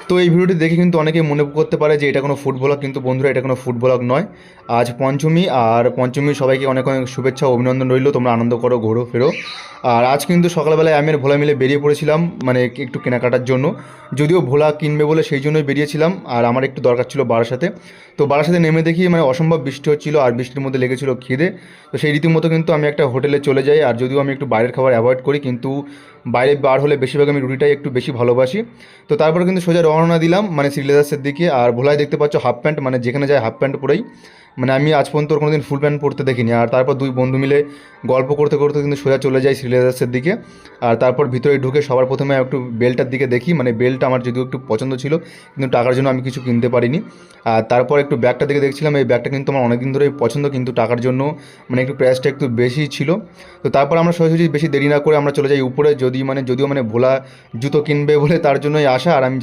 তো এই ভিডিওটি দেখে কিন্তু অনেকেই মনে করতে পারে যে এটা কোনো ফুড ব্লগ, কিন্তু বন্ধুরা এটা কোনো ফুড ব্লগ নয়। আজ পঞ্চমী, আর পঞ্চমী সবাইকে অনেক অনেক শুভেচ্ছা ও অভিনন্দন রইল। তোমরা আনন্দ করো, ঘোরো ফেরো। আর আজ কিন্তু সকালবেলায় আমি আর ভোলা মিলে বেরিয়ে পড়েছিলাম, মানে একটু কেনাকাটার জন্য। যদিও ভোলা কিনবে বলে সেই জন্যই বেরিয়েছিলাম, আর আমার একটু দরকার ছিল বারাসাতে। তো বারাসাতে নেমে দেখি মানে অসম্ভব বৃষ্টি হচ্ছিল, আর বৃষ্টির মধ্যে লেগেছিল খিদে। তো সেই রীতিমতো কিন্তু আমি একটা হোটেলে চলে যাই। আর যদিও আমি একটু বাইরের খাবার অ্যাভয়েড করি, কিন্তু বাইরে বার হলে বেশিরভাগ আমি রুটিটাই একটু বেশি ভালোবাসি। তো তারপরে কিন্তু সোজা রওনা দিলাম মানে শ্রীলেদার্সের দিকে। আর ভোলায় দেখতে পাচ্ছ হাফ প্যান্ট, মানে যেখানে যায় হাফ প্যান্ট পরেই। মানে আমি আজ পর্যন্ত ওর কোনোদিন ফুল প্যান্ট পরতে দেখিনি। আর তারপর দুই বন্ধু মিলে গল্প করতে করতে কিন্তু সোজা চলে যাই শ্রীলেদার্সের দিকে। আর তারপর ভিতরে ঢুকে সবার প্রথমে একটু বেল্টটার দিকে দেখি, মানে বেল্টটা আমার যদিও একটু পছন্দ ছিল, কিন্তু টাকার জন্য আমি কিছু কিনতে পারিনি। আর তারপর একটু ব্যাগটার দিকে দেখছিলাম, এই ব্যাগটা কিন্তু আমার অনেকদিন ধরেই পছন্দ, কিন্তু টাকার জন্য মানে একটু প্রাইসটা একটু বেশি ছিল। তো তারপর আমরা সোজাসুজি বেশি দেরি না করে আমরা চলে যাই উপরে, যদিও মানে ভোলা জুতো কিনবে বলে তার জন্যই আসা। আর আমি